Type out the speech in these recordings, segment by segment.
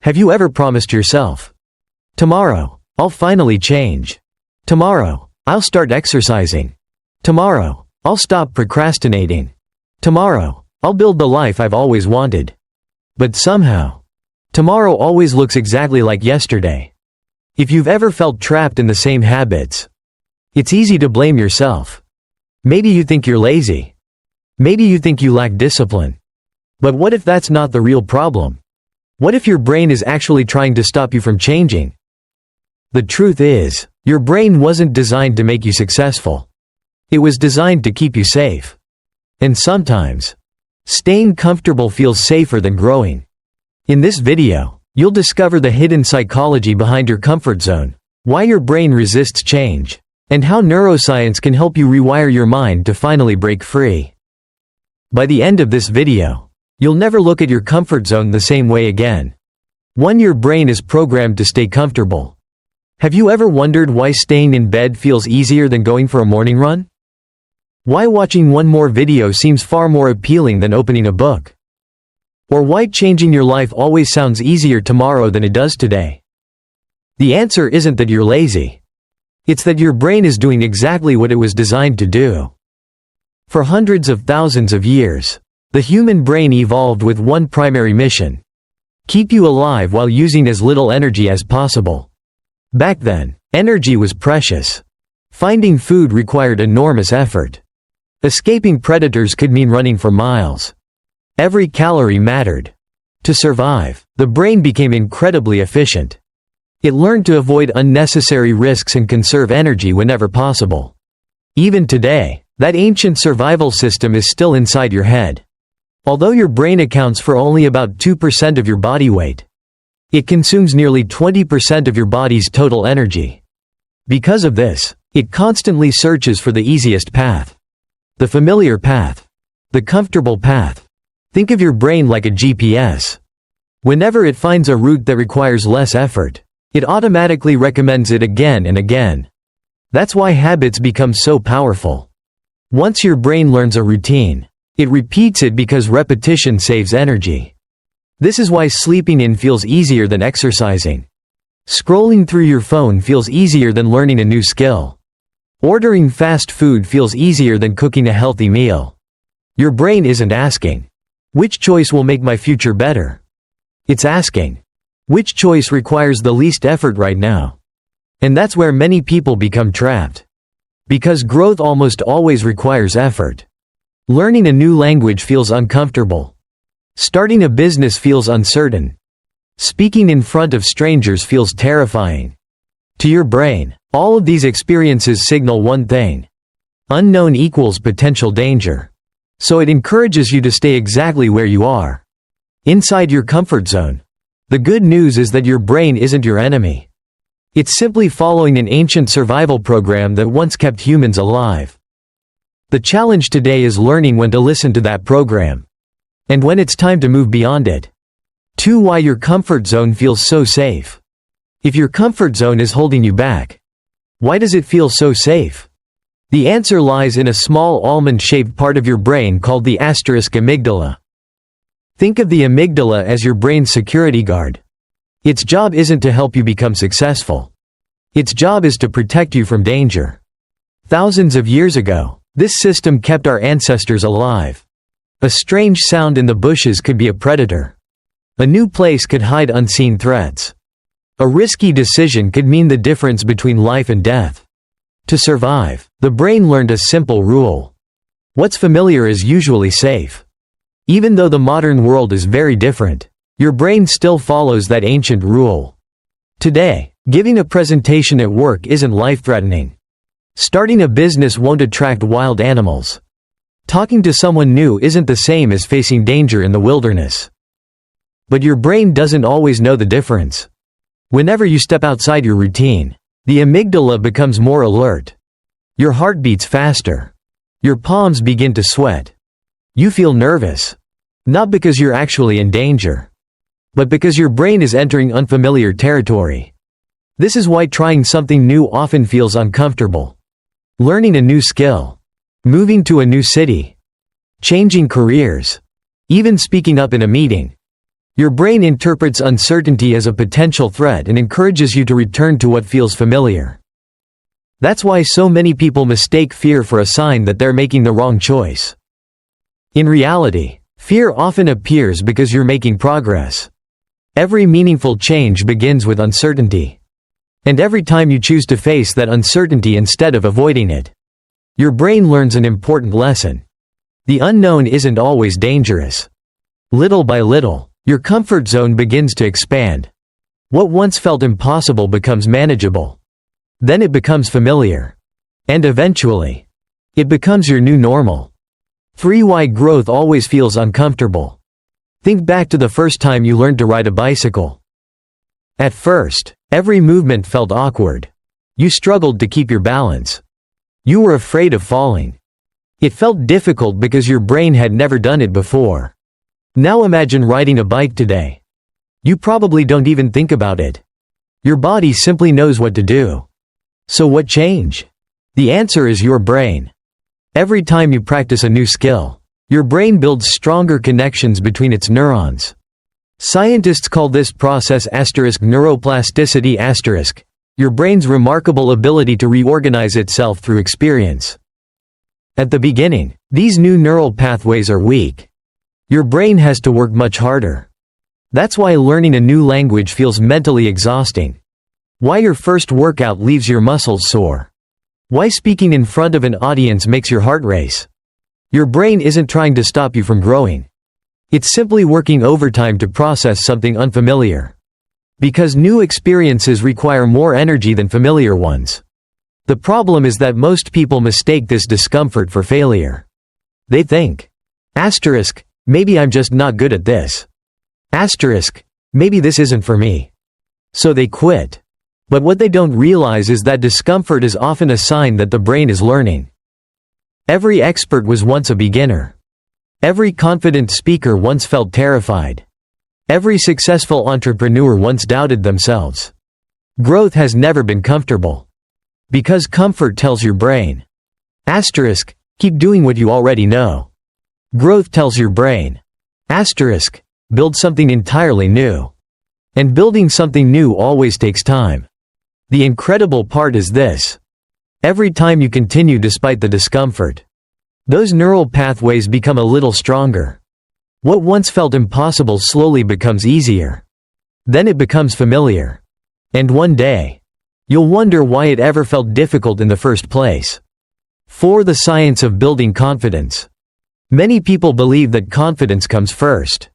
Have you ever promised yourself, "Tomorrow, I'll finally change. Tomorrow, I'll start exercising. Tomorrow, I'll stop procrastinating. Tomorrow, I'll build the life I've always wanted." But somehow, tomorrow always looks exactly like yesterday. If you've ever felt trapped in the same habits, it's easy to blame yourself. Maybe you think you're lazy. Maybe you think you lack discipline. But what if that's not the real problem? What if your brain is actually trying to stop you from changing? The truth is, your brain wasn't designed to make you successful. It was designed to keep you safe. And sometimes, staying comfortable feels safer than growing. In this video, you'll discover the hidden psychology behind your comfort zone, why your brain resists change, and how neuroscience can help you rewire your mind to finally break free. By the end of this video, you'll never look at your comfort zone the same way again. Your brain is programmed to stay comfortable. Have you ever wondered why staying in bed feels easier than going for a morning run? Why watching one more video seems far more appealing than opening a book? Or why changing your life always sounds easier tomorrow than it does today? The answer isn't that you're lazy. It's that your brain is doing exactly what it was designed to do. For hundreds of thousands of years, the human brain evolved with one primary mission: keep you alive while using as little energy as possible. Back then, energy was precious. Finding food required enormous effort. Escaping predators could mean running for miles. Every calorie mattered. To survive, the brain became incredibly efficient. It learned to avoid unnecessary risks and conserve energy whenever possible. Even today, that ancient survival system is still inside your head. Although your brain accounts for only about 2% of your body weight, it consumes nearly 20% of your body's total energy. Because of this, it constantly searches for the easiest path. The familiar path. The comfortable path. Think of your brain like a GPS. Whenever it finds a route that requires less effort, it automatically recommends it again and again. That's why habits become so powerful. Once your brain learns a routine, it repeats it because repetition saves energy. This is why sleeping in feels easier than exercising. Scrolling through your phone feels easier than learning a new skill. Ordering fast food feels easier than cooking a healthy meal. Your brain isn't asking, "Which choice will make my future better?" It's asking, "Which choice requires the least effort right now?" And that's where many people become trapped. Because growth almost always requires effort. Learning a new language feels uncomfortable. Starting a business feels uncertain. Speaking in front of strangers feels terrifying. To your brain, all of these experiences signal one thing: unknown equals potential danger. So it encourages you to stay exactly where you are, inside your comfort zone. The good news is that your brain isn't your enemy. It's simply following an ancient survival program that once kept humans alive. The challenge today is learning when to listen to that program, and when it's time to move beyond it. 2. Why your comfort zone feels so safe. If your comfort zone is holding you back, why does it feel so safe? The answer lies in a small almond-shaped part of your brain called the amygdala. Think of the amygdala as your brain's security guard. Its job isn't to help you become successful. Its job is to protect you from danger. Thousands of years ago, this system kept our ancestors alive. A strange sound in the bushes could be a predator. A new place could hide unseen threats. A risky decision could mean the difference between life and death. To survive, the brain learned a simple rule: what's familiar is usually safe. Even though the modern world is very different, your brain still follows that ancient rule. Today, giving a presentation at work isn't life-threatening. Starting a business won't attract wild animals. Talking to someone new isn't the same as facing danger in the wilderness. But your brain doesn't always know the difference. Whenever you step outside your routine, the amygdala becomes more alert. Your heart beats faster. Your palms begin to sweat. You feel nervous. Not because you're actually in danger, but because your brain is entering unfamiliar territory. This is why trying something new often feels uncomfortable. Learning a new skill. Moving to a new city. Changing careers. Even speaking up in a meeting. Your brain interprets uncertainty as a potential threat and encourages you to return to what feels familiar. That's why so many people mistake fear for a sign that they're making the wrong choice. In reality, fear often appears because you're making progress. Every meaningful change begins with uncertainty. And every time you choose to face that uncertainty instead of avoiding it, your brain learns an important lesson. The unknown isn't always dangerous. Little by little, your comfort zone begins to expand. What once felt impossible becomes manageable. Then it becomes familiar. And eventually, it becomes your new normal. 3. Why growth always feels uncomfortable. Think back to the first time you learned to ride a bicycle. At first, every movement felt awkward. You struggled to keep your balance. You were afraid of falling. It felt difficult because your brain had never done it before. Now imagine riding a bike today. You probably don't even think about it. Your body simply knows what to do. So what changed? The answer is your brain. Every time you practice a new skill, your brain builds stronger connections between its neurons. Scientists call this process neuroplasticity, your brain's remarkable ability to reorganize itself through experience. At the beginning, these new neural pathways are weak. Your brain has to work much harder. That's why learning a new language feels mentally exhausting. Why your first workout leaves your muscles sore. Why speaking in front of an audience makes your heart race. Your brain isn't trying to stop you from growing. It's simply working overtime to process something unfamiliar. Because new experiences require more energy than familiar ones. The problem is that most people mistake this discomfort for failure. They think, maybe I'm just not good at this. Maybe this isn't for me. So they quit. But what they don't realize is that discomfort is often a sign that the brain is learning. Every expert was once a beginner. Every confident speaker once felt terrified. Every successful entrepreneur once doubted themselves. Growth has never been comfortable. Because comfort tells your brain, keep doing what you already know. Growth tells your brain, build something entirely new. And building something new always takes time. The incredible part is this. Every time you continue despite the discomfort, those neural pathways become a little stronger. What once felt impossible slowly becomes easier. Then it becomes familiar. And one day, you'll wonder why it ever felt difficult in the first place. 4. The science of building confidence. Many people believe that confidence comes first.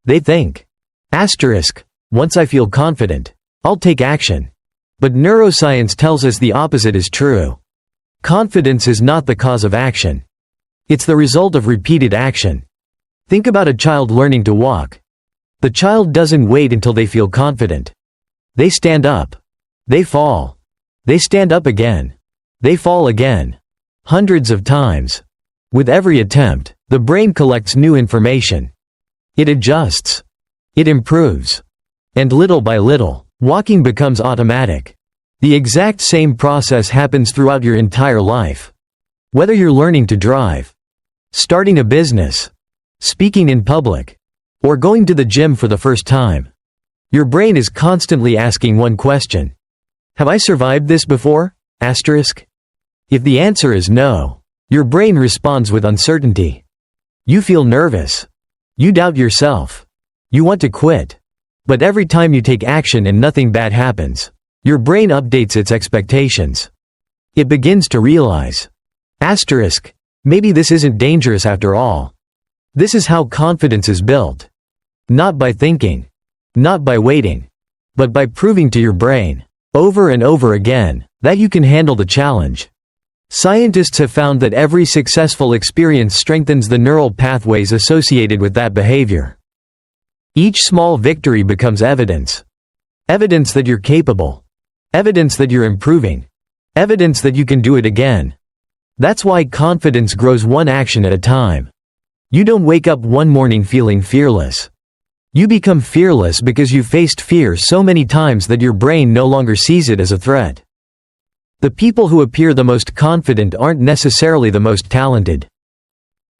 They think, once I feel confident, I'll take action. But neuroscience tells us the opposite is true. Confidence is not the cause of action. It's the result of repeated action. Think about a child learning to walk. The child doesn't wait until they feel confident. They stand up. They fall. They stand up again. They fall again. Hundreds of times. With every attempt, the brain collects new information. It adjusts. It improves. And little by little, walking becomes automatic. The exact same process happens throughout your entire life. Whether you're learning to drive, starting a business, speaking in public, or going to the gym for the first time, your brain is constantly asking one question. Have I survived this before? If the answer is no, your brain responds with uncertainty. You feel nervous. You doubt yourself. You want to quit. But every time you take action and nothing bad happens, your brain updates its expectations. It begins to realize, maybe this isn't dangerous after all. This is how confidence is built. Not by thinking. Not by waiting. But by proving to your brain, over and over again, that you can handle the challenge. Scientists have found that every successful experience strengthens the neural pathways associated with that behavior. Each small victory becomes evidence. Evidence that you're capable. Evidence that you're improving. Evidence that you can do it again. That's why confidence grows one action at a time. You don't wake up one morning feeling fearless. You become fearless because you've faced fear so many times that your brain no longer sees it as a threat. The people who appear the most confident aren't necessarily the most talented.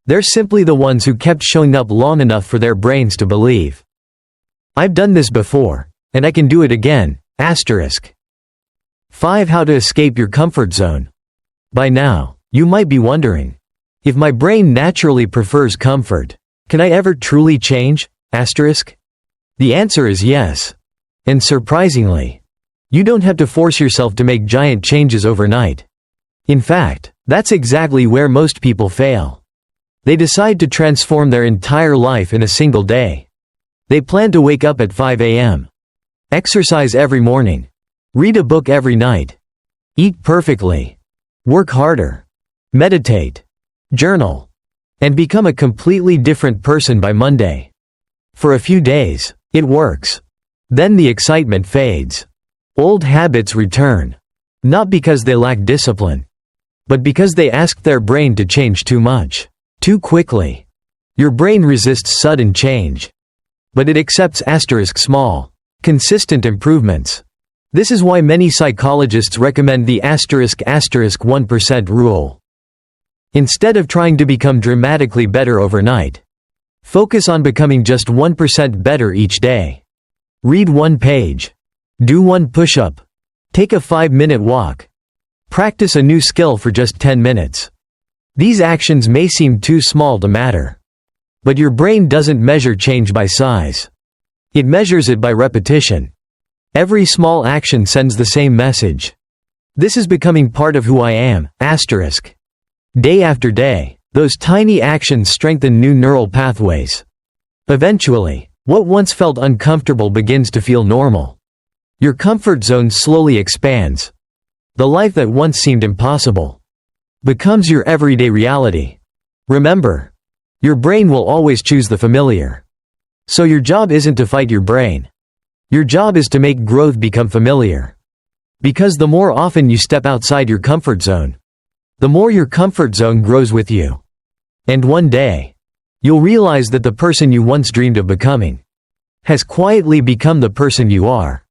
They're simply the ones who kept showing up long enough for their brains to believe. I've done this before, and I can do it again. 5. How to escape your comfort zone. By now, you might be wondering, if my brain naturally prefers comfort, can I ever truly change? The answer is yes. And surprisingly, you don't have to force yourself to make giant changes overnight. In fact, that's exactly where most people fail. They decide to transform their entire life in a single day. They plan to wake up at 5 a.m., exercise every morning, read a book every night, eat perfectly, work harder, meditate, journal, and become a completely different person by Monday. For a few days, it works. Then the excitement fades. Old habits return. Not because they lack discipline, but because they asked their brain to change too much, too quickly. Your brain resists sudden change, but it accepts small, consistent improvements. This is why many psychologists recommend the **1% rule. Instead of trying to become dramatically better overnight, focus on becoming just 1% better each day. Read 1 page. Do 1 push-up. Take a 5-minute walk. Practice a new skill for just 10 minutes. These actions may seem too small to matter. But your brain doesn't measure change by size. It measures it by repetition. Every small action sends the same message. This is becoming part of who I am. Day after day, those tiny actions strengthen new neural pathways. Eventually, what once felt uncomfortable begins to feel normal. Your comfort zone slowly expands. The life that once seemed impossible becomes your everyday reality. Remember, your brain will always choose the familiar. So your job isn't to fight your brain. Your job is to make growth become familiar. Because the more often you step outside your comfort zone, the more your comfort zone grows with you. And one day, you'll realize that the person you once dreamed of becoming has quietly become the person you are.